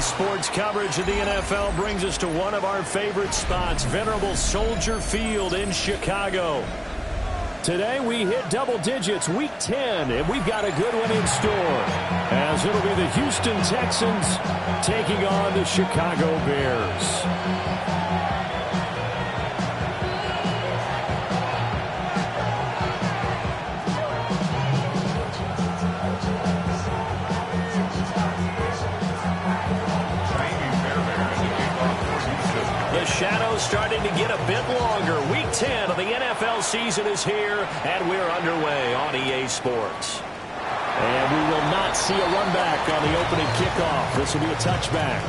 Daily sports coverage of the NFL brings us to one of our favorite spots, venerable Soldier Field in Chicago. Today we hit double digits, week 10, and we've got a good one in store, as it'll be the Houston Texans taking on the Chicago Bears. The shadow's starting to get a bit longer. Week 10 of the NFL season is here, and we're underway on EA Sports. And we will not see a run back on the opening kickoff. This will be a touchback.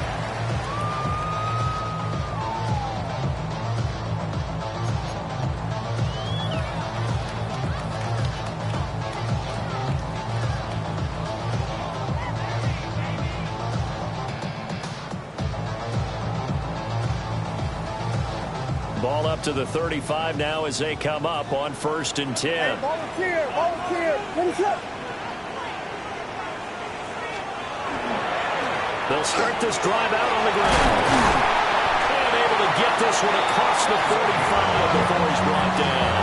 Ball up to the 35 now as they come up on 1st and 10. Hey, volunteer, finish up. They'll start this drive out on the ground. And able to get this one across the 45 before he's brought down.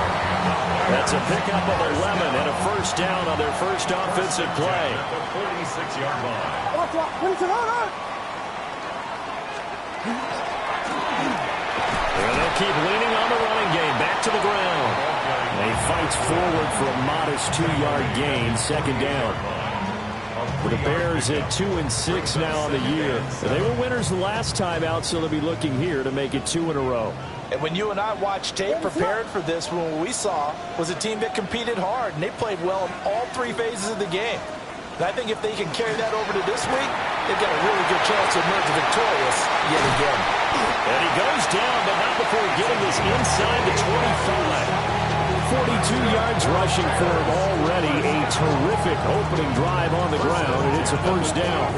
That's a pickup of 11 and a first down on their first offensive play. The 46-yard line. Watch out, finish it out. And they'll keep leaning on the running game. Back to the ground. And he fights forward for a modest 2-yard gain. Second down. The Bears at 2-6 now on the year. They were winners the last time out, so they'll be looking here to make it 2 in a row. And when you and I watched tape prepared for this, what we saw was a team that competed hard, and they played well in all 3 phases of the game. And I think if they can carry that over to this week, they've got a really good chance to emerge victorious yet again. And he goes down, but not before getting this inside the 25. 42 yards rushing for him already. A terrific opening drive on the ground, and it's a first down.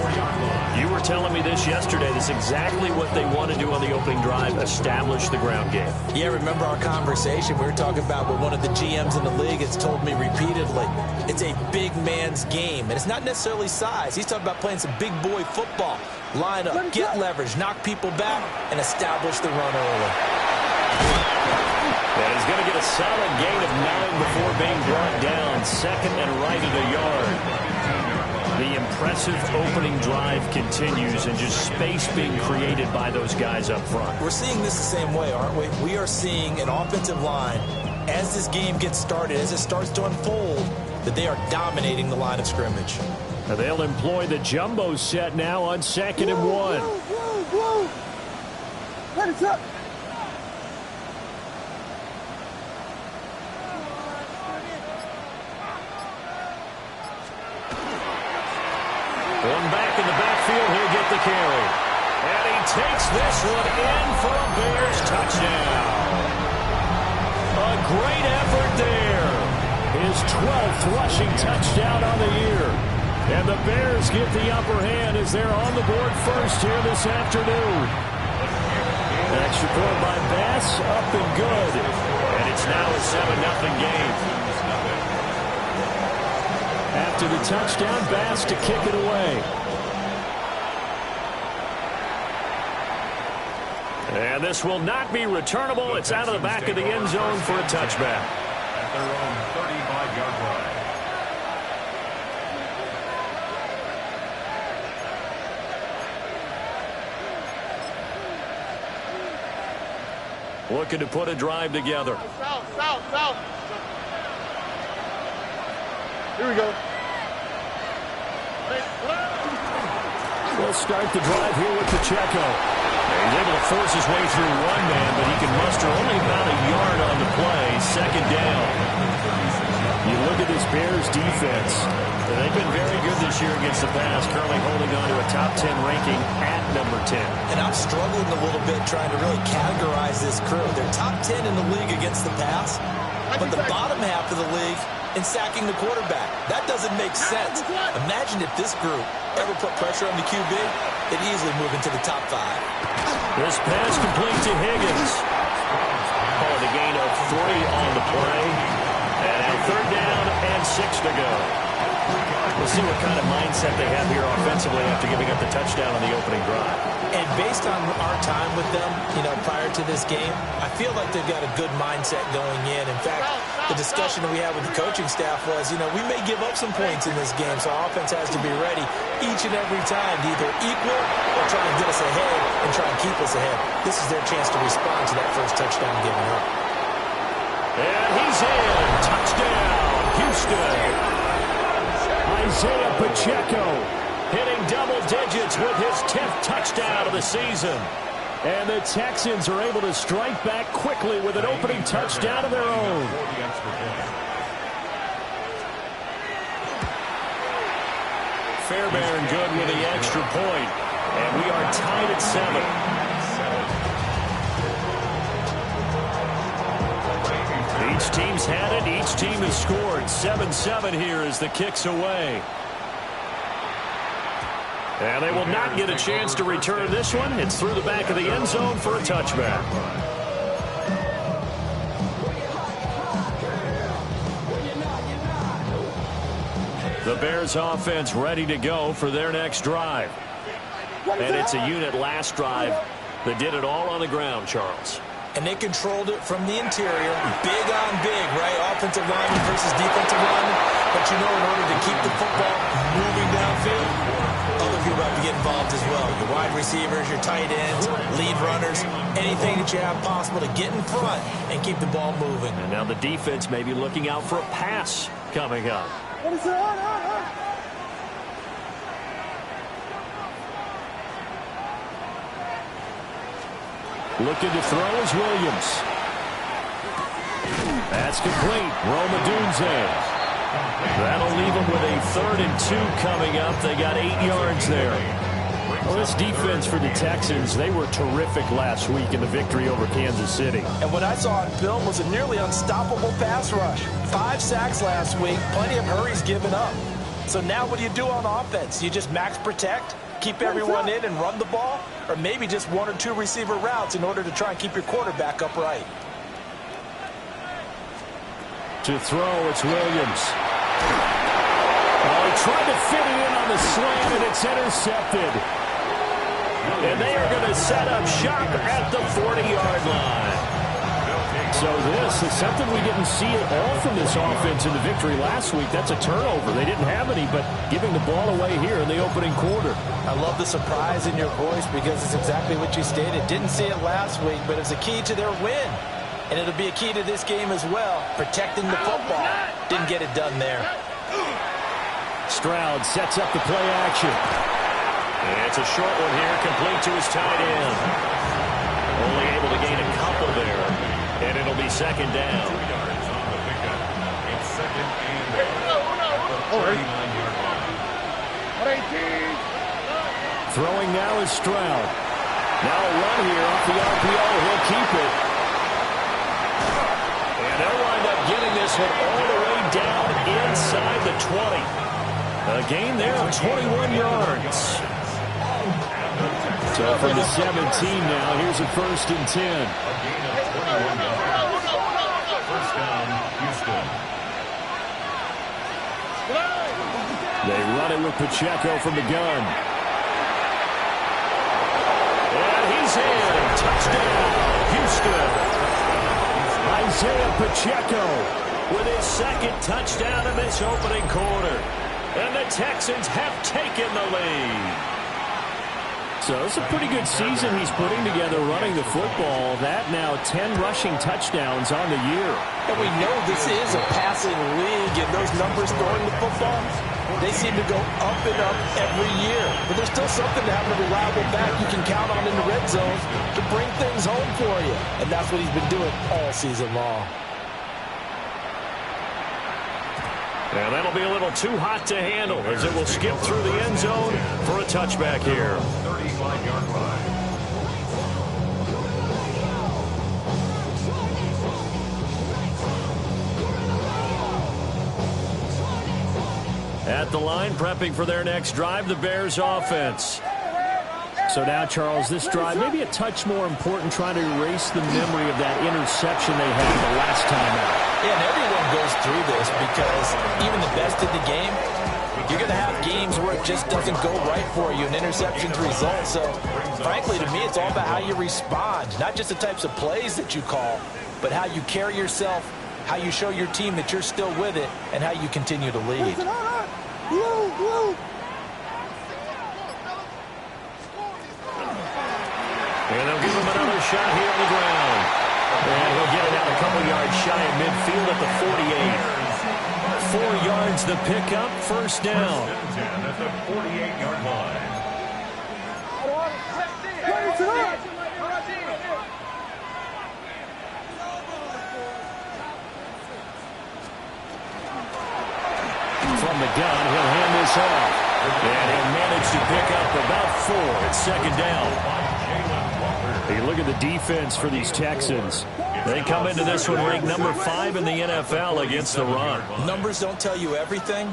You were telling me this yesterday. This is exactly what they want to do on the opening drive, establish the ground game. Yeah, remember our conversation? We were talking about what one of the GMs in the league has told me repeatedly. It's a big man's game, and it's not necessarily size. He's talking about playing some big boy football. Line up, get leverage, knock people back, and establish the run early. And he's going to get a solid gain of 9 before being brought down. Second and right at a yard. The impressive opening drive continues, and just space being created by those guys up front. We're seeing this the same way, aren't we? We are seeing an offensive line, as this game gets started, as it starts to unfold, that they are dominating the line of scrimmage. Now they'll employ the jumbo set now on 2nd and 1. Let it up. One back in the backfield, he'll get the carry. And he takes this one in for a Bears touchdown. A great effort there. His 12th rushing touchdown on the year. And the Bears get the upper hand as they're on the board first here this afternoon. Extra point by Bass, up and good. And it's now a 7-0 game. After the touchdown, Bass to kick it away. And this will not be returnable. It's out of the back of the end zone for a touchback. At their own 35-yard line. Looking to put a drive together. South. Here we go. We'll start the drive here with Pacheco. He's able to force his way through one man, but he can muster only about a yard on the play. Second down. You look at this Bears defense. They've been very good this year against the pass, currently holding on to a top 10 ranking at number 10. And I'm struggling a little bit trying to really categorize this crew. They're top 10 in the league against the pass, but the bottom half of the league in sacking the quarterback. That doesn't make sense. Imagine if this group ever put pressure on the QB, they'd easily move into the top 5. This pass complete to Higgins. Calling a gain of 3 on the play. And a 3rd down and 6 to go. We'll see what kind of mindset they have here offensively after giving up the touchdown on the opening drive. And based on our time with them, prior to this game, I feel like they've got a good mindset going in. In fact, the discussion that we had with the coaching staff was, we may give up some points in this game, so our offense has to be ready each and every time to either equal or try and get us ahead and try and keep us ahead. This is their chance to respond to that first touchdown given up. And he's in. Touchdown, Houston. Isaiah Pacheco hitting double digits with his 10th touchdown of the season. And the Texans are able to strike back quickly with an opening touchdown of their own. Fairbairn good with the extra point. And we are tied at 7. Each team's had it. Each team has scored. 7-7 here as the kick's away. And they will not get a chance to return this one. It's through the back of the end zone for a touchback. The Bears offense ready to go for their next drive. And it's a unit last drive that did it all on the ground, Charles. And they controlled it from the interior. Big on big, right? Offensive lineman versus defensive lineman. But in order to keep the football moving downfield, other people have to get involved as well. Your wide receivers, your tight ends, lead runners, anything that you have possible to get in front and keep the ball moving. And now the defense may be looking out for a pass coming up. What is that? Looking to throw is Williams. That's complete. Rome Odunze. That'll leave them with a 3rd and 2 coming up. They got 8 yards there. Well, this defense for the Texans, they were terrific last week in the victory over Kansas City. And what I saw on film was a nearly unstoppable pass rush. 5 sacks last week, plenty of hurries given up. So now what do you do on offense? You just max protect, keep everyone in and run the ball, or maybe just 1 or 2 receiver routes in order to try and keep your quarterback upright. To throw, it's Williams. Oh, he tried to fit it in on the slant, and it's intercepted. And they are going to set up shop at the 40-yard line. So this is something we didn't see at all from this offense in the victory last week. That's a turnover. They didn't have any, but giving the ball away here in the opening quarter. I love the surprise in your voice because it's exactly what you stated. Didn't see it last week, but it's a key to their win. And it'll be a key to this game as well, protecting the football. Didn't get it done there. Stroud sets up the play action. And it's a short one here, complete to his tight end. Only able to gain a couple there, and it'll be 2nd down. 2 yards on the pickup. It's 2nd and 39-yard line. Throwing now is Stroud. Now a run here off the RPO. He'll keep it. And they'll wind up getting this one all the way down inside the 20. A gain there of 21 yards. So from the 17 now, here's a 1st and 10. A gain of 21 yards. 1st down, Houston. They run it with Pacheco from the gun. And he's in. Touchdown, Houston. Isaiah Pacheco with his 2nd touchdown of this opening quarter. And the Texans have taken the lead. So it's a pretty good season he's putting together running the football. That now 10 rushing touchdowns on the year. And we know this is a passing league, and those numbers throwing the football, they seem to go up and up every year. But there's still something to having a reliable back you can count on in the red zone to bring things home for you. And that's what he's been doing all season long. And that'll be a little too hot to handle as it will skip through the end zone for a touchback here. 35-yard line. At the line, prepping for their next drive, the Bears offense. So now, Charles, this drive maybe a touch more important, trying to erase the memory of that interception they had the last time out. Yeah, and everyone goes through this because even the best in the game, You're going to have games where it just doesn't go right for you and interceptions result. So, frankly, to me, it's all about how you respond. Not just the types of plays that you call, but how you carry yourself, how you show your team that you're still with it, and how you continue to lead. And they'll give him another shot here on the ground. And he'll get it out a couple yards shy of midfield at the 48. 4 yards the pickup, first down. At the 48-yard line. From the gun, he'll hand this off. And he'll manage to pick up about 4 at second down. You look at the defense for these Texans. They come into this one ranked number 5 in the NFL against the run. Numbers don't tell you everything,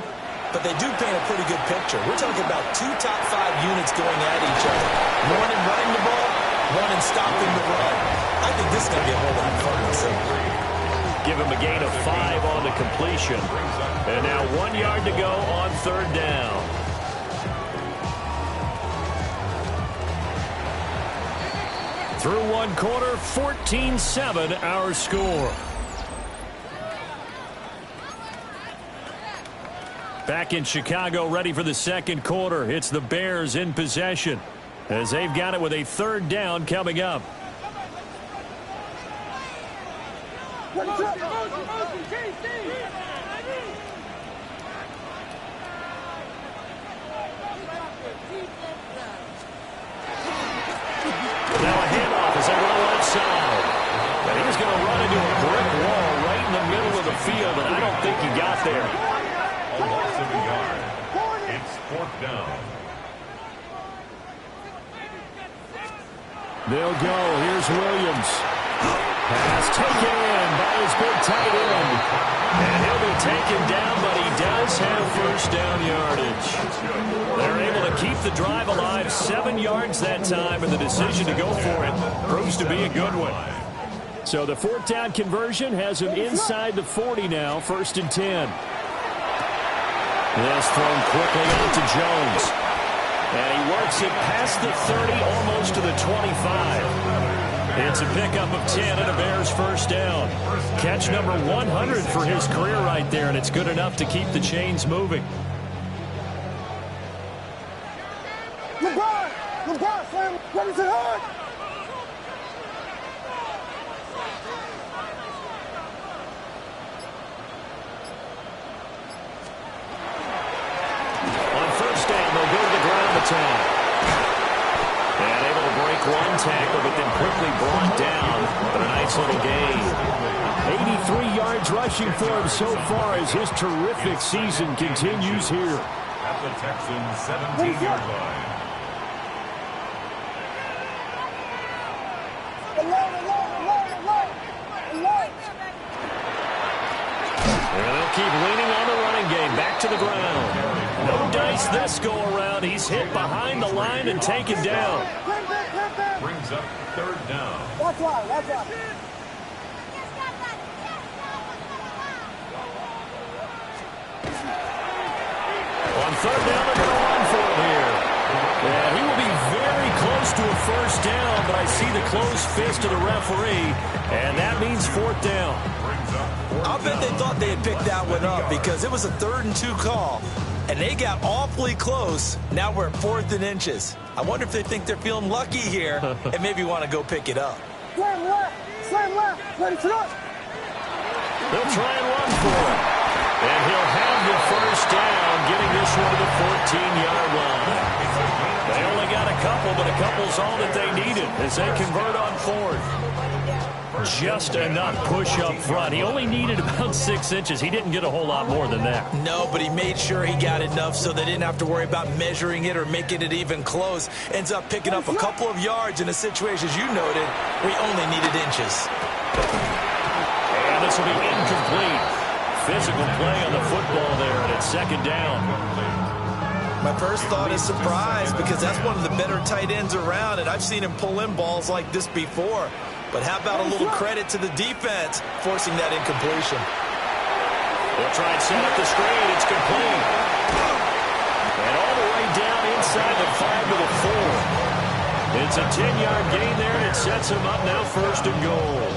but they do paint a pretty good picture. We're talking about 2 top 5 units going at each other. One in running the ball, one in stopping the run. I think this is going to be a whole lot of fun to see. Give him a gain of 5 on the completion. And now 1 yard to go on third down. Through one quarter, 14-7 our score. Back in Chicago, ready for the second quarter. It's the Bears in possession as they've got it with a third down coming up. Now a handoff as they roll outside. And he's going to run into a brick wall right in the middle of the field, and I don't think he got there. Almost 7 yards. It's 4th down. They'll go. Here's Williams. Pass taken in by his big tight end. And he'll be taken down, but he does have first down yardage. They're able to keep the drive alive. 7 yards that time, and the decision to go for it proves to be a good one. So the 4th down conversion has him inside the 40 now, 1st and 10. This thrown quickly out to Jones. And he works it past the 30, almost to the 25. It's a pickup of 10 and a Bears first down. Catch number 100 for his career right there, and it's good enough to keep the chains moving. LeBron, Sam, what is it hard? On first down, they'll go to the ground attack. And able to break one tackle, but then quickly brought down. But a nice little gain. 83 yards rushing for him so far as his terrific season continues here. At the Texans' 17-yard line. And they'll keep leaning on the running game. Back to the ground. No dice this go around. He's hit behind the line and taken down. Brings up 3rd down. Watch out. On third down, they're going to run for it here. Yeah, he will be very close to a first down, but I see the closed fist of the referee, and that means 4th down. I'll bet they thought they had picked that one up because it was a 3rd and 2 call, and they got awfully close. Now we're at 4th and inches. I wonder if they think they're feeling lucky here and maybe want to go pick it up. Slam left, ready to run. They'll try and run for it. And he'll have the first down, getting this one to the 14-yard line. They only got a couple, but a couple's all that they needed as they convert on 4th. Just enough push up front. He only needed about 6 inches. He didn't get a whole lot more than that. No, but he made sure he got enough so they didn't have to worry about measuring it or making it even close. Ends up picking up a couple of yards in a situation, as you noted, where he only needed inches. And this will be incomplete. Physical play on the football there, and it's 2nd down. My first thought is surprise because that's one of the better tight ends around, and I've seen him pull in balls like this before. But how about a little credit to the defense forcing that incompletion? They'll try and set up the screen. It's complete. inside the 5 to the 4. It's a 10-yard gain there, and it sets him up now 1st and goal.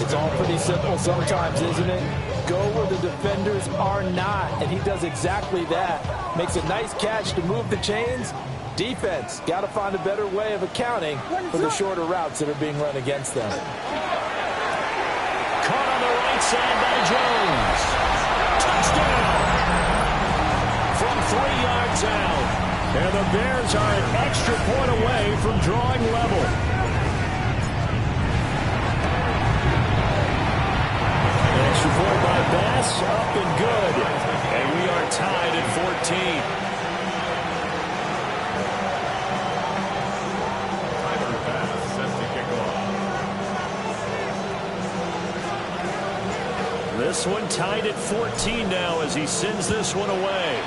It's all pretty simple sometimes, isn't it? Go where the defenders are not, and he does exactly that. Makes a nice catch to move the chains. Defense, got to find a better way of accounting for the shorter routes that are being run against them. Caught on the right side by Jones. Touchdown! From 3 yards out. And the Bears are an extra point away from drawing level. An extra point by Bass, up and good. And we are tied at 14. This one tied at 14 now as he sends this one away.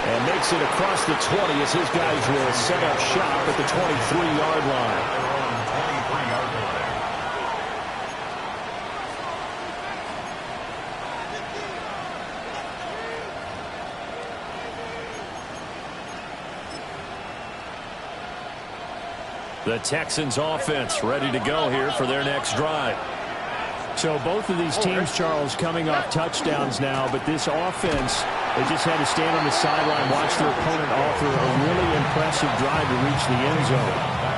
And makes it across the 20 as his guys will set up shop at the 23-yard line. The Texans offense ready to go here for their next drive. So both of these teams, Charles, coming off touchdowns now, but this offense, they just had to stand on the sideline, watch their opponent offer a really impressive drive to reach the end zone.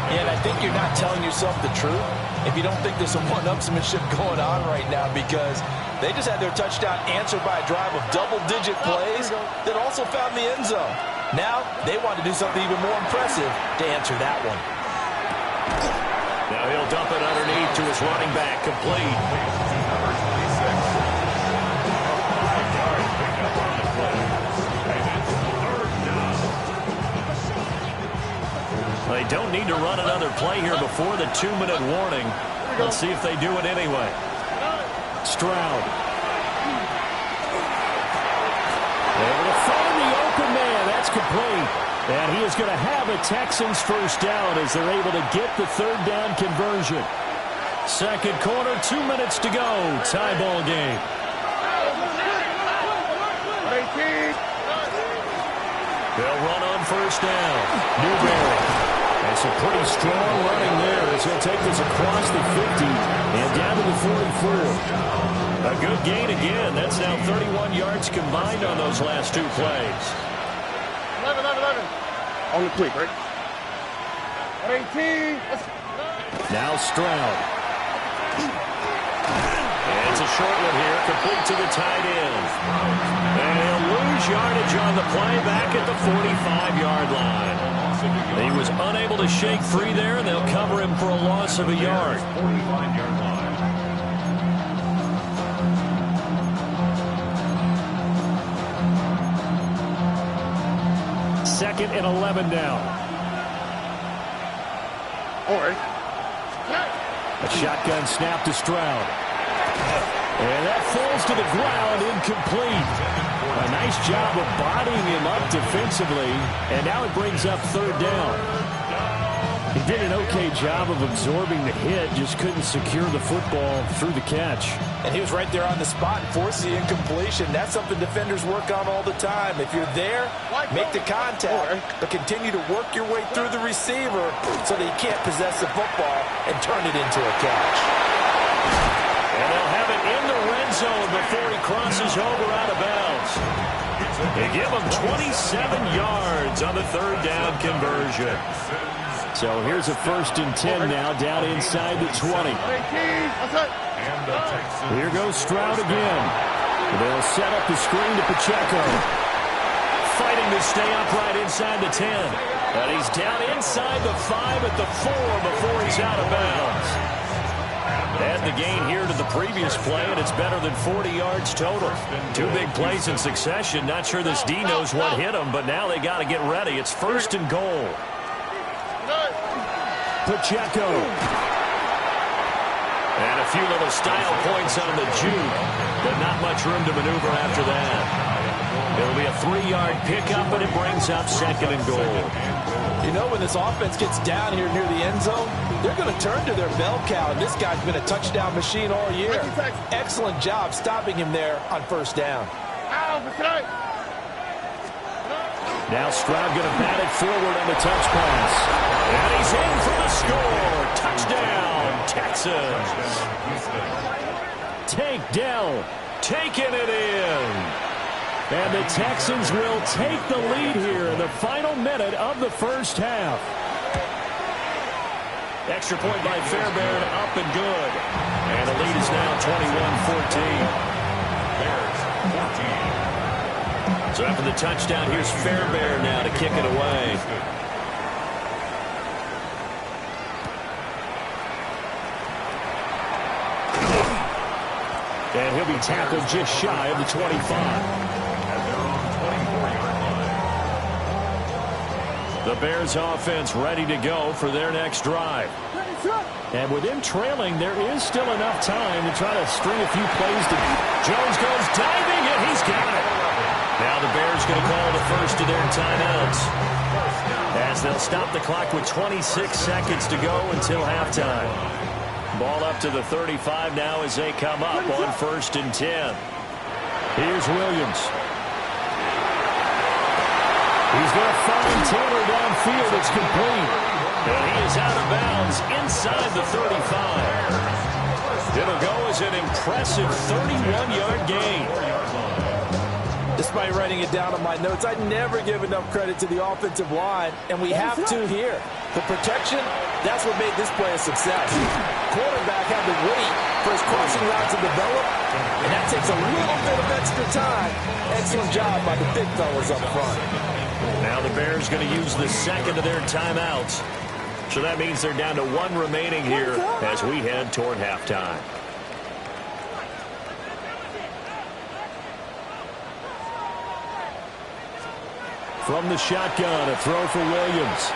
Yeah, and I think you're not telling yourself the truth if you don't think there's some one-upsmanship going on right now, because they just had their touchdown answered by a drive of double-digit plays that also found the end zone. Now they want to do something even more impressive to answer that one. Now he'll dump it underneath to his running back, complete. They don't need to run another play here before the 2-minute warning. Let's see if they do it anyway. Stroud. Able to find the open man. That's complete. And he is going to have a Texans first down as they're able to get the 3rd down conversion. Second quarter, 2 minutes to go. Tie ball game. They'll run on first down. Newberry. And some pretty strong running there as he'll take this across the 50 and down to the 44. A good gain again. That's now 31 yards combined on those last 2 plays. 11. On the quick, right? 18. Now Stroud. And it's a short one here, complete to the tight end. And he'll lose yardage on the play back at the 45-yard line. He was unable to shake free there, and they'll cover him for a loss of a yard. 45-yard line. Second and 11 now. All right. A shotgun snap to Stroud. And that falls to the ground, incomplete. A nice job of bodying him up defensively, and now it brings up 3rd down. He did an okay job of absorbing the hit, just couldn't secure the football through the catch. And he was right there on the spot and forced the incompletion. That's something defenders work on all the time. If you're there, make the contact, but continue to work your way through the receiver so that he can't possess the football and turn it into a catch. And they'll have it in the red zone before he crosses over out of bounds. They give him 27 yards on the 3rd down conversion. So here's a 1st and 10 now down inside the 20. Here goes Stroud again. They'll set up the screen to Pacheco. Fighting to stay upright inside the 10. And he's down inside the 5 at the 4 before he's out of bounds. Add the gain here to the previous play, and it's better than 40 yards total. 2 big plays in succession. Not sure this D knows what hit him, but now they got to get ready. It's 1st and goal. Pacheco. And a few little style points on the juke, but not much room to maneuver after that. It'll be a 3-yard pickup, and it brings up 2nd and goal. You know, when this offense gets down here near the end zone, they're going to turn to their bell cow, and this guy's been a touchdown machine all year. Excellent job stopping him there on 1st down. Now Stroud going to bat it forward on the touch pass. And he's in for the score. Touchdown, Texans. Tank Dell taking it in. And the Texans will take the lead here in the final minute of the 1st half. Extra point by Fairbairn, up and good. And the lead is now 21-14. Bears 14. So after the touchdown, here's Fairbairn now to kick it away. And he'll be tackled just shy of the 25. The Bears offense ready to go for their next drive. And with him trailing, there is still enough time to try to string a few plays together. Jones goes diving, and he's got it. Now the Bears going to call the first of their timeouts, as they'll stop the clock with 26 seconds to go until halftime. Ball up to the 35 now as they come up on 1st and 10. Here's Williams. He's going to find Taylor downfield. It's complete. And he is out of bounds inside the 35. It'll go as an impressive 31-yard gain. Despite writing it down on my notes, I never give enough credit to the offensive line, and we have to here. The protection, that's what made this play a success. Quarterback had to wait for his crossing route to develop, and that takes a little bit of extra time. Excellent job by the big fellas up front. Now the Bears going to use the 2nd of their timeouts. So that means they're down to 1 remaining here as we head toward halftime. From the shotgun, a throw for Williams.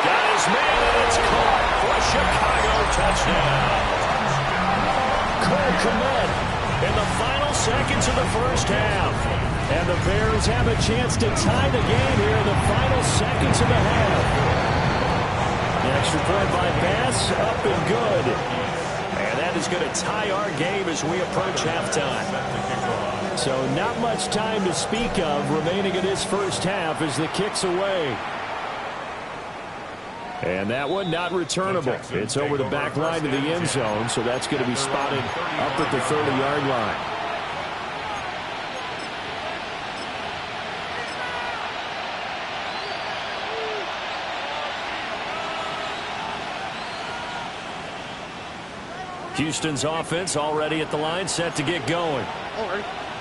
Got his man, and it's caught for a Chicago touchdown. Cole Kmet in the final seconds of the 1st half. And the Bears have a chance to tie the game here in the final seconds of the half. The extra point by Bass, up and good. And that is going to tie our game as we approach halftime. So not much time to speak of remaining in this 1st half as the kick's away. And that one not returnable. It's over the back line of the end zone, so that's going to be spotted up at the 30-yard line. Houston's offense already at the line, set to get going.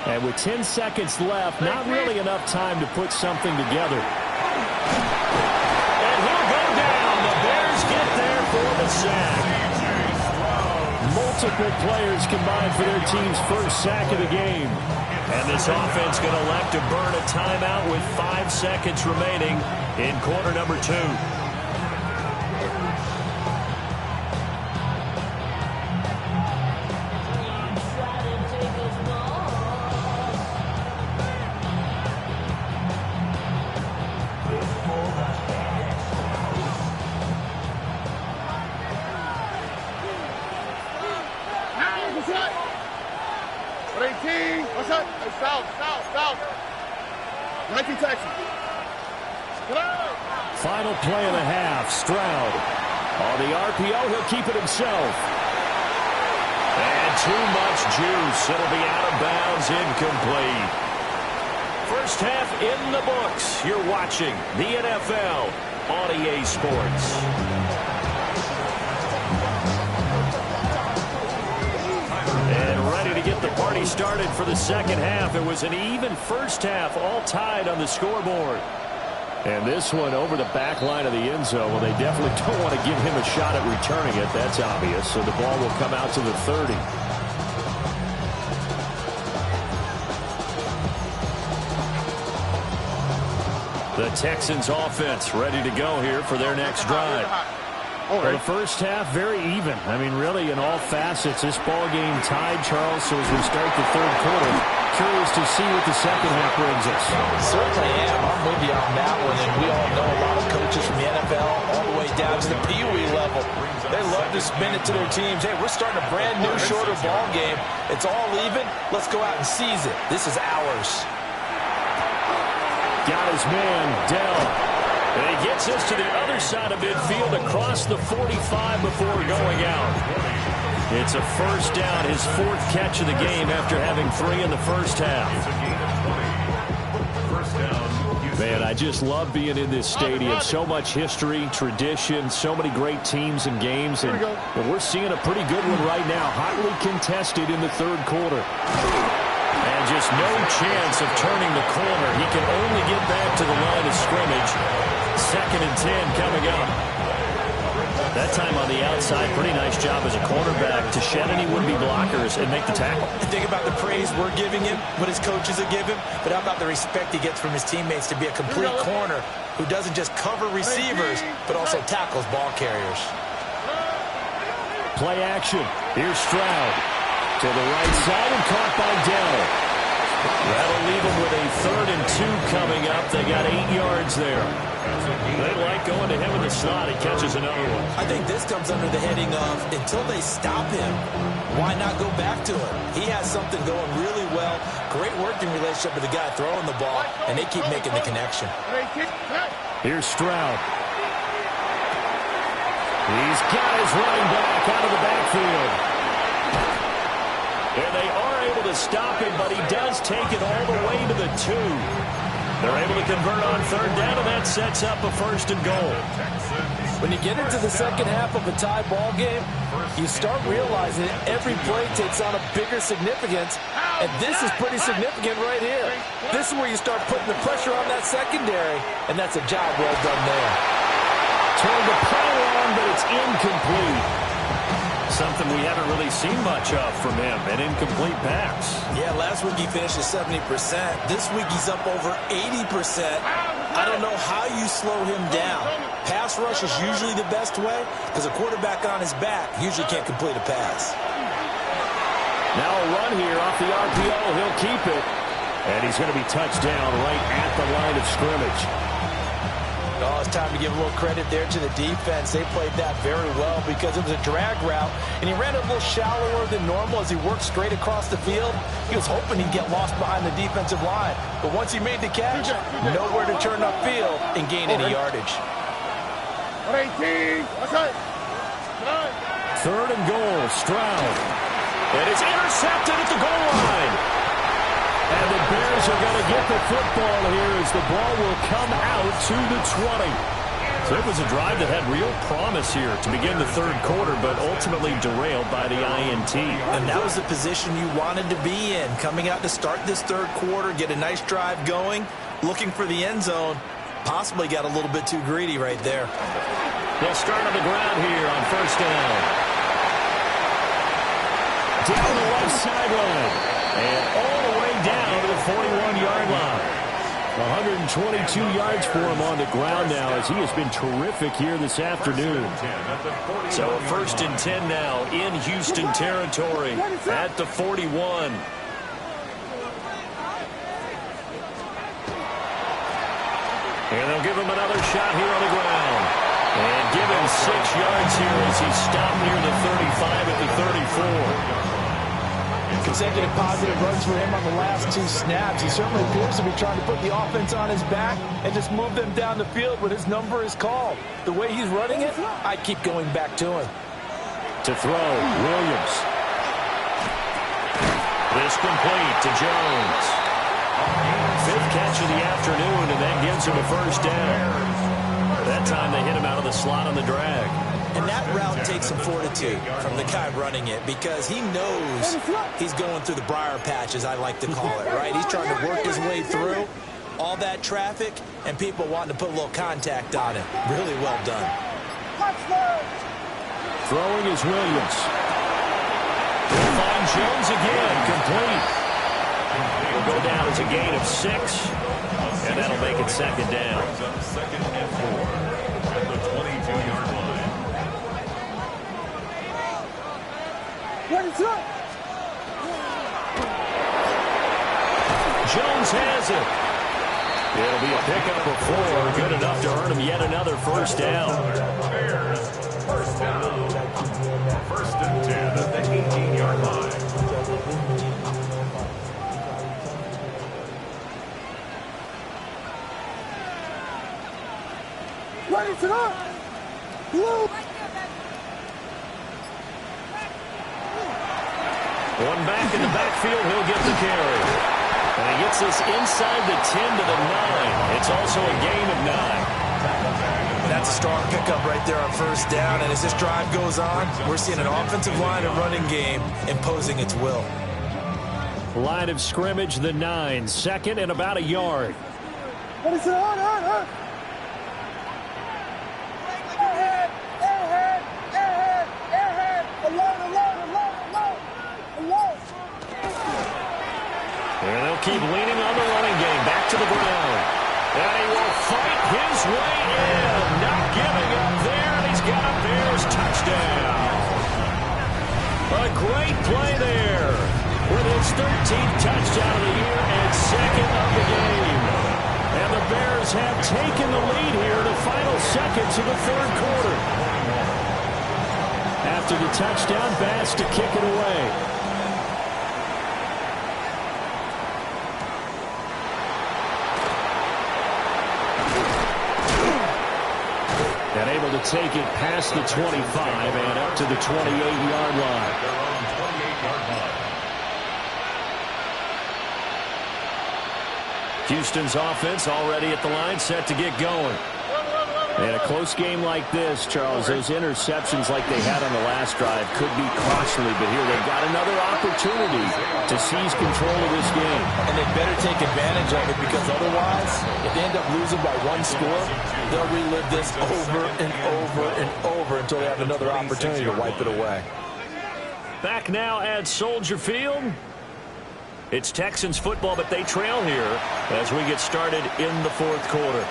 And with 10 seconds left, not really enough time to put something together. And he'll go down. The Bears get there for the sack. Multiple players combined for their team's 1st sack of the game. And this offense going to elect to burn a timeout with 5 seconds remaining in quarter number 2. Final play of the half. Stroud on the RPO. He'll keep it himself. And too much juice. It'll be out of bounds, incomplete. 1st half in the books. You're watching the NFL on EA Sports. And ready to get the party started for the 2nd half. It was an even 1st half, all tied on the scoreboard. And this one over the back line of the end zone. Well, they definitely don't want to give him a shot at returning it. That's obvious. So the ball will come out to the 30. The Texans offense ready to go here for their next drive. Well, the first half, very even. I mean, really, in all facets, this ball game tied, Charles. So as we start the third quarter, curious to see what the second half brings us. Certainly am. I'm with you on that one. And we all know a lot of coaches from the NFL all the way down to the Pee Wee level. They love to spin it to their teams. Hey, we're starting a brand new, shorter ball game. It's all even. Let's go out and seize it. This is ours. Got his man, Dell. And he gets us to the other side of midfield across the 45 before going out. It's a first down, his fourth catch of the game after having 3 in the first half. Man, I just love being in this stadium. So much history, tradition, so many great teams and games. And well, we're seeing a pretty good one right now, hotly contested in the third quarter. And just no chance of turning the corner. He can only get back to the line of scrimmage. 2nd and 10 coming up. That time on the outside, pretty nice job as a cornerback to shed any would-be blockers and make the tackle. Think about the praise we're giving him, what his coaches have given him, but how about the respect he gets from his teammates to be a complete corner who doesn't just cover receivers, but also tackles ball carriers. Play action. Here's Stroud. To the right side and caught by Dell. That'll leave them with a 3rd and 2 coming up. They got 8 yards there. They like going to him in the slot. He catches another one. I think this comes under the heading of until they stop him, why not go back to him? He has something going really well. Great working relationship with the guy throwing the ball, and they keep making the connection. Here's Stroud. He's got his running back out of the backfield. And they are able to stop him, but he does take it all the way to the 2. They're able to convert on 3rd down, and that sets up a 1st and goal. When you get into the second half of a tie ball game, you start realizing that every play takes on a bigger significance, and this is pretty significant right here. This is where you start putting the pressure on that secondary, and that's a job well done there. Turned the play on, but it's incomplete. Something we haven't really seen much of from him, an incomplete pass. Yeah, last week he finished at 70%. This week he's up over 80%. I don't know how you slow him down. Pass rush is usually the best way because a quarterback on his back usually can't complete a pass. Now a run here off the RPO. He'll keep it. And he's going to be touched down right at the line of scrimmage. Oh, it's time to give a little credit there to the defense. They played that very well because it was a drag route, and he ran a little shallower than normal as he worked straight across the field. He was hoping he'd get lost behind the defensive line, but once he made the catch, nowhere to turn upfield and gain any yardage. 3rd and goal, Stroud. And it's intercepted at the goal line. And the Bears are going to get the football here as the ball will come out to the 20. So it was a drive that had real promise here to begin the third quarter, but ultimately derailed by the INT. And that was the position you wanted to be in, coming out to start this third quarter, get a nice drive going, looking for the end zone. Possibly got a little bit too greedy right there. They'll start on the ground here on 1st down. Down the left sideline. And all the way down to the 41-yard line. 122 yards for him on the ground now as he has been terrific here this afternoon. So a 1st and 10 now in Houston territory at the 41. And they'll give him another shot here on the ground. And give him 6 yards here as he stopped near the 35 at the 34. Consecutive positive runs for him on the last 2 snaps. He certainly appears to be trying to put the offense on his back and just move them down the field when his number is called. The way he's running it, I keep going back to him. To throw, Williams. This complete to Jones. 5th catch of the afternoon, and that gives him a 1st down. That time they hit him out of the slot on the drag. And that route takes some fortitude from the guy running it because he knows he's going through the briar patch, as I like to call it, right? He's trying to work his way through all that traffic and people wanting to put a little contact on it. Really well done. Throwing is Williams. We'll find Jones again, complete. Will go down as a gain of 6, and that'll make it 2nd down. 2nd and 4 at the 22-yard line. Jones has it. It'll be a pickup of 4, good enough to earn him yet another first down. Bears, first down. First and 10 at the 18-yard line. Ready to go. Blue. One back in the backfield, he'll get the carry. And he gets this inside the 10 to the 9. It's also a gain of 9. That's a strong pickup right there on first down. And as this drive goes on, we're seeing an offensive line and running game imposing its will. Line of scrimmage, the 9. Second and about a yard. What is it on? And they'll keep leaning on the running game. Back to the ground. And he will fight his way in. Not giving up there. And he's got a Bears touchdown. A great play there. With his 13th touchdown of the year and second of the game. And the Bears have taken the lead here in the final seconds of the third quarter. After the touchdown, Bass to kick it away. And able to take it past the 25 and up to the 28-yard line. Their own 28-yard line. Houston's offense already at the line, set to get going. And a close game like this, Charles, those interceptions like they had on the last drive could be costly, but here they've got another opportunity to seize control of this game. And they better take advantage of it, because otherwise, if they end up losing by one score, they'll relive this over and over and over until they have another opportunity to wipe it away. Back now at Soldier Field. It's Texans football, but they trail here as we get started in the fourth quarter.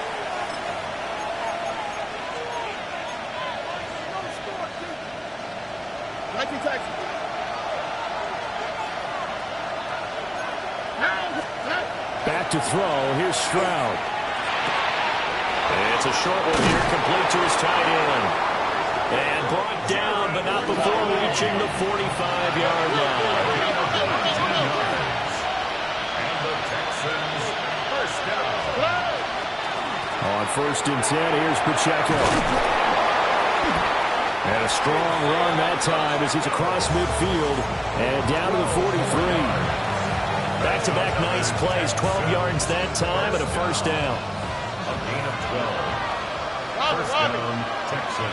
Back to throw. Here's Stroud. It's a short one here, complete to his tight end. And brought down, but not before reaching the 45-yard line. And the Texans, first down. On first and 10, here's Pacheco. And a strong run that time as he's across midfield and down to the 43. Back-to-back nice plays, 12 yards that time and a first down. A gain of 12. First down, Texans.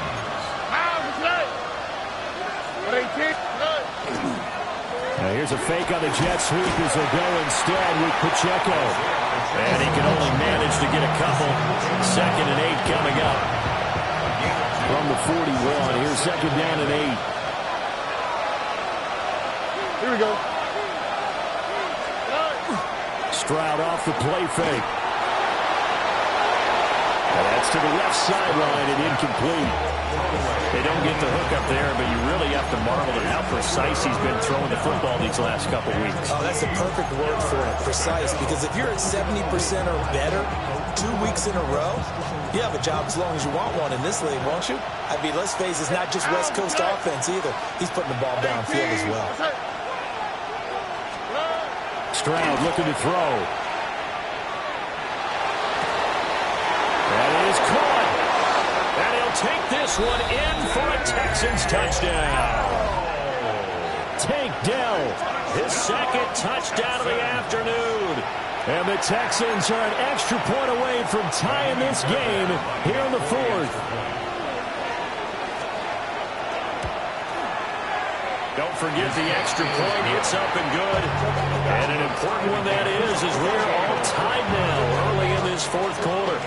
Now here's a fake on the jet sweep as they'll go instead with Pacheco. And he can only manage to get a couple. Second and 8 coming up. From the 41, here's second down and 8. Here we go. Stroud off the play fake. And that's to the left sideline and incomplete. They don't get the hook up there, but you really have to marvel at how precise he's been throwing the football these last couple weeks. Oh, that's the perfect word for it, precise, because if you're at 70% or better 2 weeks in a row, you have a job as long as you want one in this league, won't you? I mean, let's face it, it's not just West Coast offense either. He's putting the ball downfield as well. Stroud looking to throw. That is caught. And he'll take this one in for a Texans touchdown. Tank Dell, his second touchdown of the afternoon. And the Texans are an extra point away from tying this game here in the fourth. Don't forget the extra point. It's up and good. And an important one that is, as we're all tied now early in this fourth quarter.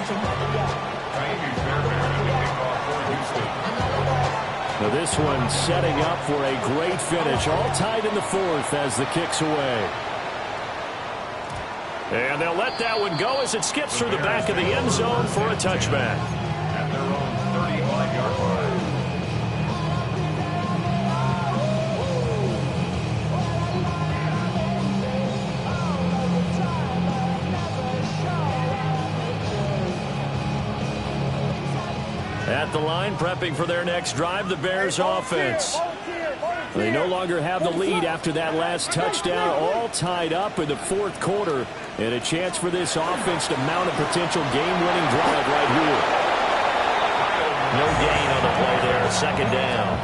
Now this one setting up for a great finish. All tied in the fourth as the kick's away. And they'll let that one go as it skips through the back of the end zone for a touchback. At their own 35-yard line. At the line, prepping for their next drive, the Bears offense. They no longer have the lead after that last touchdown, all tied up in the fourth quarter, and a chance for this offense to mount a potential game-winning drive right here. No gain on the play there, second down.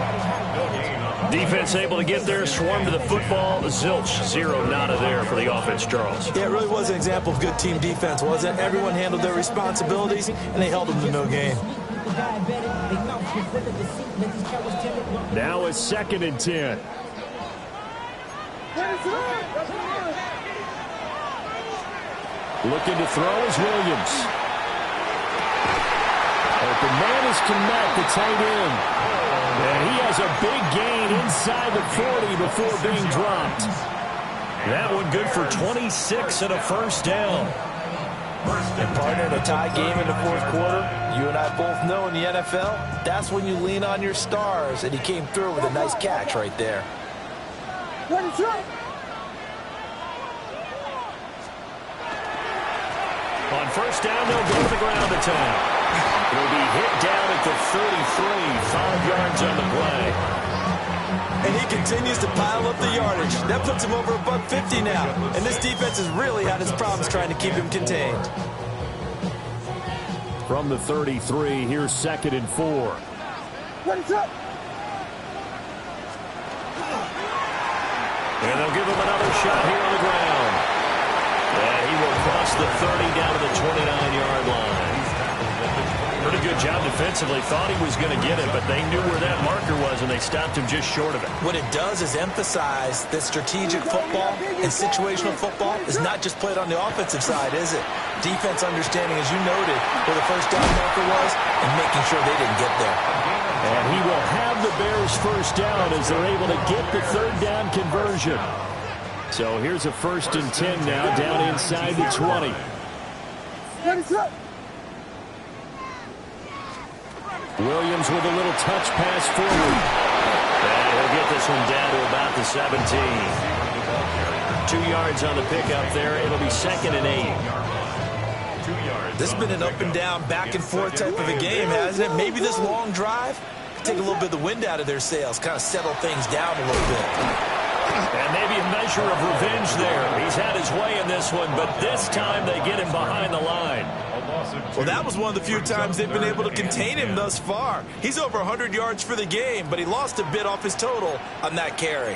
Defense able to get there, swarm to the football. Zilch, zero nada there for the offense, Charles. Yeah, it really was an example of good team defense, wasn't it? Everyone handled their responsibilities, and they held them to no gain. Now it's 2nd and 10. Looking to throw is Williams. Open man is Kmet, the tight end. And he has a big gain inside the 40 before being dropped. That one good for 26 and a first down. And partner, in a tie game in the fourth quarter, you and I both know in the NFL, that's when you lean on your stars, and he came through with a nice catch right there. On first down, they'll go to the ground attack. He'll be hit down at the 33, 5 yards on the play. And he continues to pile up the yardage. That puts him over $150 now. And this defense has really had its problems trying to keep him contained. From the 33, here's 2nd and 4. And they'll give him another shot here on the ground. And he will cross the 30 down to the 29-yard line. Pretty good job defensively. Thought he was going to get it, but they knew where that marker was, and they stopped him just short of it. What it does is emphasize that strategic football and situational football is not just played on the offensive side, is it? Defense understanding, as you noted, where the first down marker was and making sure they didn't get there. And he will have the Bears first down as they're able to get the third down conversion. So here's a 1st and 10 now, down inside the 20. Williams with a little touch pass forward. And he'll get this one down to about the 17. 2 yards on the pickup there. It'll be 2nd and 8. This has been an up and down, back and forth type of a game, hasn't it? Maybe this long drive could take a little bit of the wind out of their sails, kind of settle things down a little bit. And maybe a measure of revenge there. He's had his way in this one, but this time they get him behind the line. Well, that was one of the few times they've been able to contain him thus far. He's over 100 yards for the game, but he lost a bit off his total on that carry.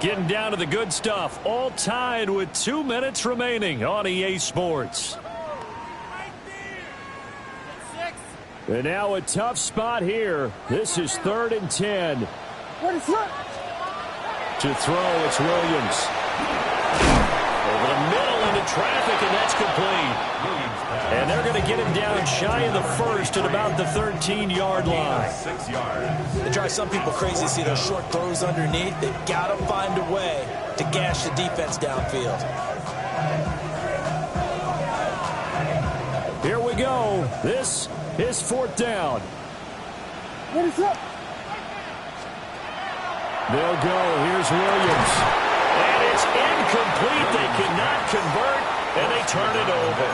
Getting down to the good stuff, all tied with 2 minutes remaining on EA Sports. And now a tough spot here. This is 3rd and 10. To throw, it's Williams. Over the middle into traffic, and that's complete. And they're going to get him down shy of the first at about the 13-yard line. 6 yards. It drives some people crazy to see those short throws underneath. They've got to find a way to gash the defense downfield. Here we go. This is 4th down. They'll go. Here's Williams. And it's incomplete. They cannot convert, and they turn it over.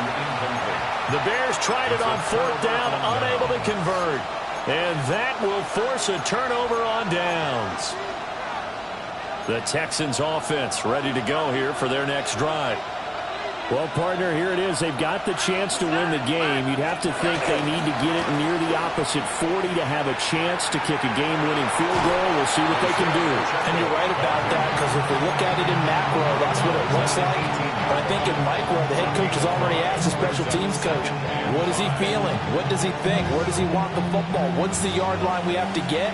The Bears tried it on 4th down, unable to convert. And that will force a turnover on downs. The Texans offense ready to go here for their next drive. Well, partner, here it is. They've got the chance to win the game. You'd have to think they need to get it near the opposite 40 to have a chance to kick a game-winning field goal. We'll see what they can do. And you're right about that, because if we look at it in macro, that's what it looks like. But I think in micro, the head coach has already asked the special teams coach, what is he feeling? What does he think? Where does he want the football? What's the yard line we have to get?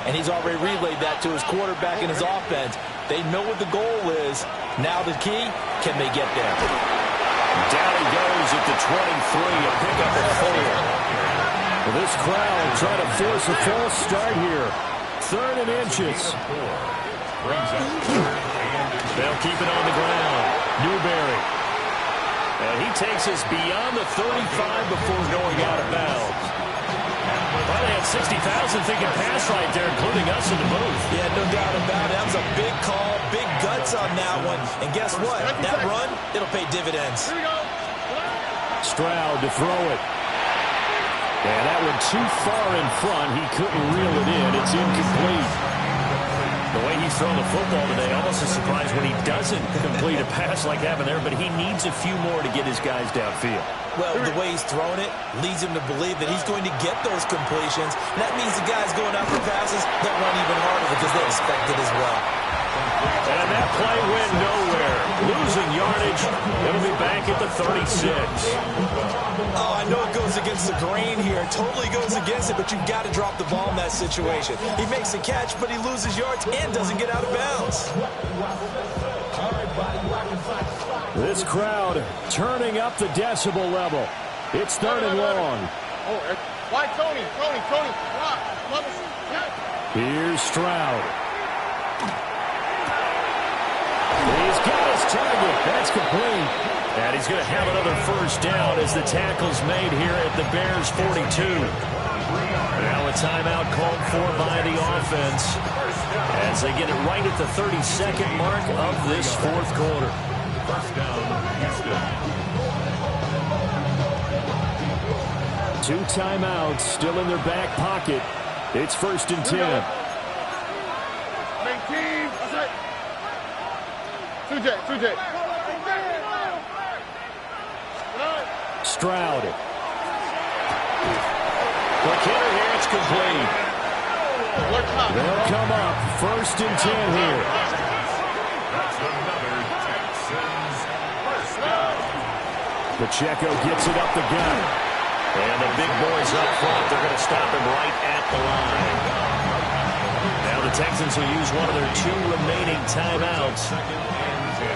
And he's already relayed that to his quarterback and his offense. They know what the goal is. Now the key, can they get there? Down he goes at the 23, a pickup at 4. Well, this crowd trying to force a false start here. 3rd and inches. They'll keep it on the ground. Newberry. And he takes us beyond the 35 before going out of bounds. Well, they had 60,000 thinking pass right there, including us in the booth. Yeah, no doubt about it. That was a big call, big guts on that one. And guess what? That run, it'll pay dividends. Stroud to throw it. And that one too far in front. He couldn't reel it in. It's incomplete. The way he's thrown the football today, almost a surprise when he doesn't complete a pass like happened there, but he needs a few more to get his guys downfield. Well, the way he's thrown it leads him to believe that he's going to get those completions. And that means the guys going after passes that run even harder because they expect it as well. And that play went nowhere. Losing yardage. It'll be back at the 36. Oh, I know it goes against the grain here. Totally goes against it, but you've got to drop the ball in that situation. He makes a catch, but he loses yards and doesn't get out of bounds. This crowd turning up the decibel level. It's 3rd and long. Why Tony? Here's Stroud. He's got his target. That's complete. And he's going to have another first down as the tackle's made here at the Bears' 42. Now a timeout called for by the offense as they get it right at the 32nd mark of this 4th quarter. First down, Houston. 2 timeouts still in their back pocket. It's 1st and 10. Stroud. McKinnon here, it's complete. They'll come up 1st and 10 here. That's another Texans first down. Pacheco gets it up the gut. And the big boys up front, they're going to stop him right at the line. Now the Texans will use one of their 2 remaining timeouts.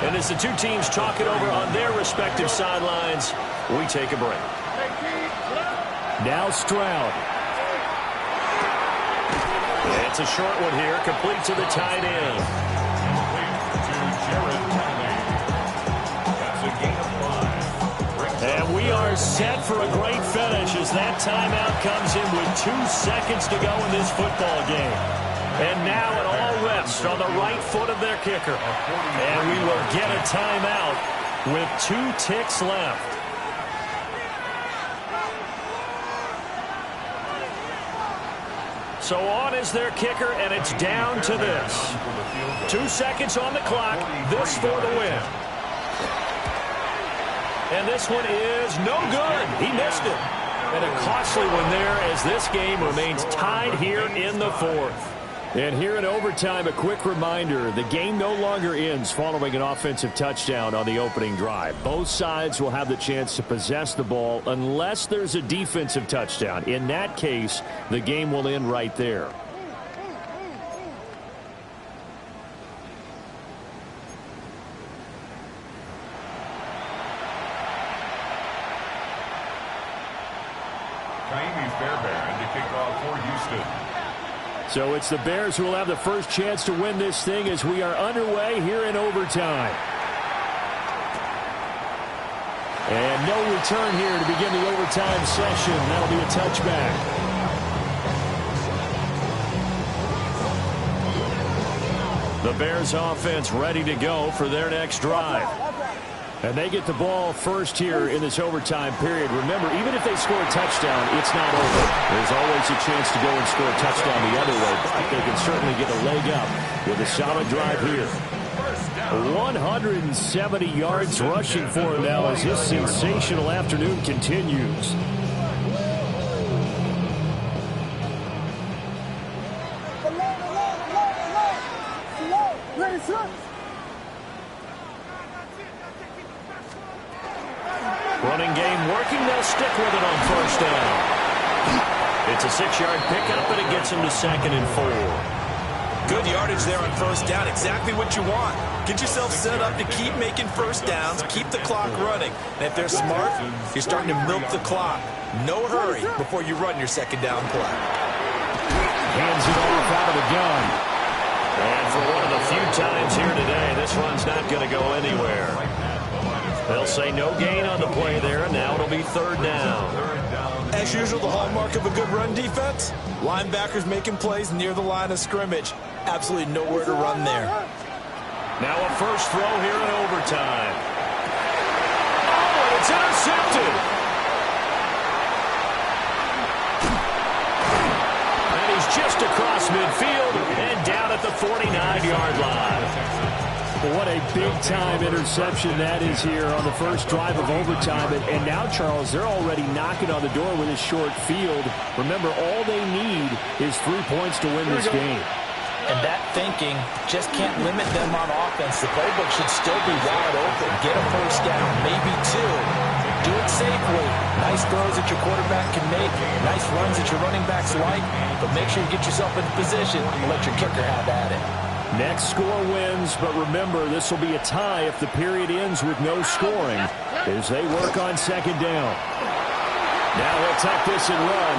And as the 2 teams talk it over on their respective sidelines, we take a break. Now Stroud. It's a short one here, complete to the tight end. And we are set for a great finish as that timeout comes in with 2 seconds to go in this football game. And now it all rests on the right foot of their kicker. And we will get a timeout with 2 ticks left. So on is their kicker, and it's down to this. 2 seconds on the clock, this for the win. And this one is no good. He missed it. And a costly one there as this game remains tied here in the 4th. And here in overtime, a quick reminder, the game no longer ends following an offensive touchdown on the opening drive. Both sides will have the chance to possess the ball unless there's a defensive touchdown. In that case, the game will end right there. Kaimi Fairbairn to kick off for Houston. So it's the Bears who will have the first chance to win this thing as we are underway here in overtime. And no return here to begin the overtime session. That'll be a touchback. The Bears offense ready to go for their next drive. And they get the ball first here in this overtime period. Remember, even if they score a touchdown, it's not over. There's always a chance to go and score a touchdown the other way, but they can certainly get a leg up with a solid drive here. 170 yards rushing for him now as his sensational afternoon continues. Running game working. They'll stick with it on first down. It's a 6-yard pickup, and it gets him to 2nd and 4. Good yardage there on first down. Exactly what you want. Get yourself set up to keep making first downs, keep the clock running. And if they're smart, you're starting to milk the clock. No hurry before you run your 2nd down play. Hands it off out of the gun. And for one of the few times here today, this run's not going to go anywhere. They'll say no gain on the play there, and now it'll be 3rd down. As usual, the hallmark of a good run defense, linebackers making plays near the line of scrimmage. Absolutely nowhere to run there. Now a first throw here in overtime. Oh, and it's intercepted. at the 49-yard line. What a big-time interception that is here on the first drive of overtime. And now, Charles, they're already knocking on the door with a short field. Remember, all they need is 3 points to win this game. And that thinking just can't limit them on offense. The playbook should still be wide open. Get a first down, maybe 2. Do it safely. Nice throws that your quarterback can make. Nice runs that your running backs like. But make sure you get yourself in position and let your kicker have at it. Next score wins, but remember, this will be a tie if the period ends with no scoring as they work on second down. Now he'll tuck this and run.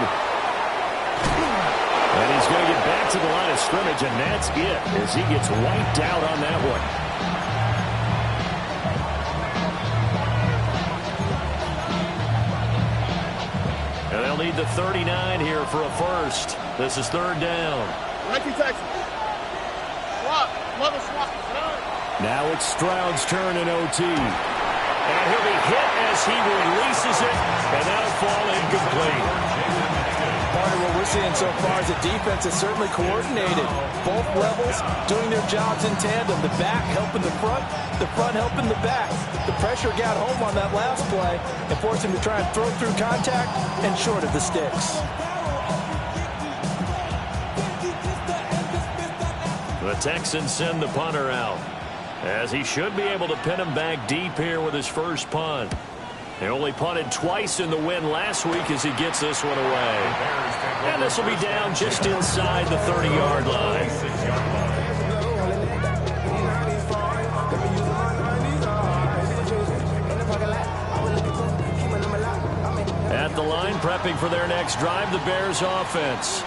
And he's going to get back to the line of scrimmage, and that's it as he gets wiped out on that one. And they'll need the 39 here for a first. This is third down. Now it's Stroud's turn in OT. And he'll be hit as he releases it, and that'll fall incomplete. Part of what we're seeing so far is the defense is certainly coordinated. Both levels doing their jobs in tandem. The back helping the front helping the back. The pressure got home on that last play and forced him to try and throw through contact and short of the sticks. The Texans send the punter out, as he should be able to pin him back deep here with his first punt. They only punted twice in the win last week as he gets this one away. And this will be down just inside the 30-yard line. At the line, prepping for their next drive, the Bears offense.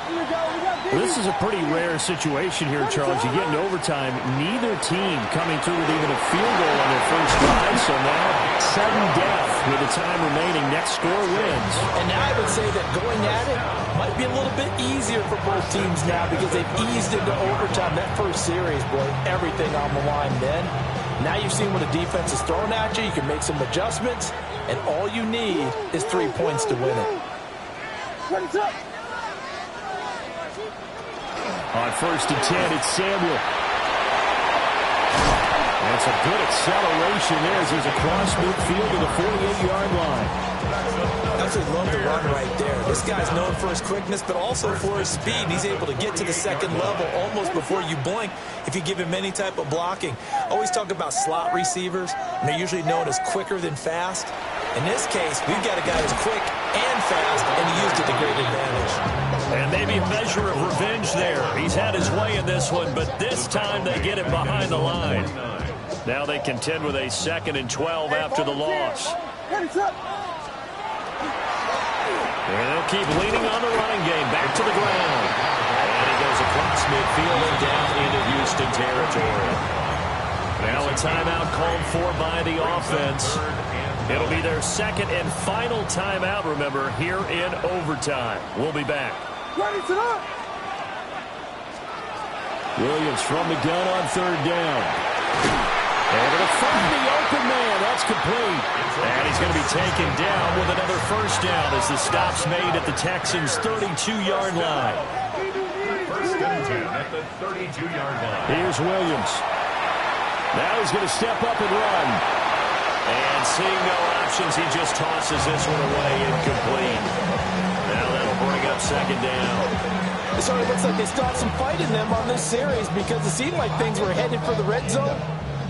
This is a pretty rare situation here, Charles. You get in overtime, neither team coming through with even a field goal on their first drive. So now, sudden death with the time remaining. Next score wins. And now I would say that going at it might be a little bit easier for both teams now because they've eased into overtime. That first series, boy, everything on the line then. Now you've seen what the defense is throwing at you. You can make some adjustments, and all you need is 3 points to win it. On first and 10, it's Samuel. That's a good acceleration there as he's across midfield to the 48-yard line. Absolutely love the run right there. This guy's known for his quickness, but also for his speed. He's able to get to the second level almost before you blink if you give him any type of blocking. Always talk about slot receivers, and they're usually known as quicker than fast. In this case, we've got a guy who's quick and fast, and he used it to great advantage. And maybe a measure of revenge there. He's had his way in this one, but this time they get him behind the line. Now they contend with a 2nd and 12 after the loss. And they'll keep leaning on the running game. Back to the ground. And he goes across midfield and down into Houston territory. Now a timeout called for by the offense. It'll be their second and final timeout, remember, here in overtime. We'll be back. Williams from the gun on third down. Able to find the open man. That's complete. And he's going to be taken down with another first down as the stop's made at the Texans' 32-yard line. First and 10 at the 32-yard line. Here's Williams. Now he's going to step up and run. And seeing no options, he just tosses this one away incomplete. Now that'll bring up second down. So it looks like they stopped some fight in them on this series because it seemed like things were headed for the red zone.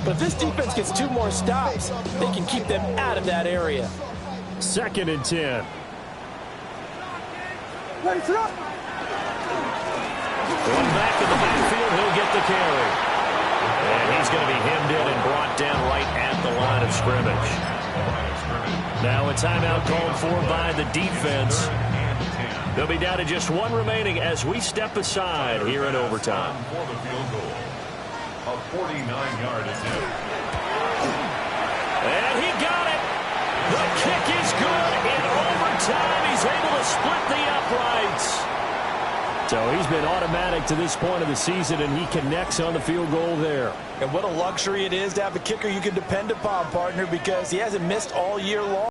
But if this defense gets 2 more stops, they can keep them out of that area. 2nd and 10. Going back in the backfield, he'll get the carry. And he's going to be hemmed in and brought down right at the line of scrimmage. Now a timeout called for by the defense. They'll be down to just 1 remaining as we step aside here in overtime. For the field goal. A 49-yard attempt. And he got it. The kick is good in overtime. He's able to split the uprights. So he's been automatic to this point of the season, and he connects on the field goal there. And what a luxury it is to have a kicker you can depend upon, partner, because he hasn't missed all year long.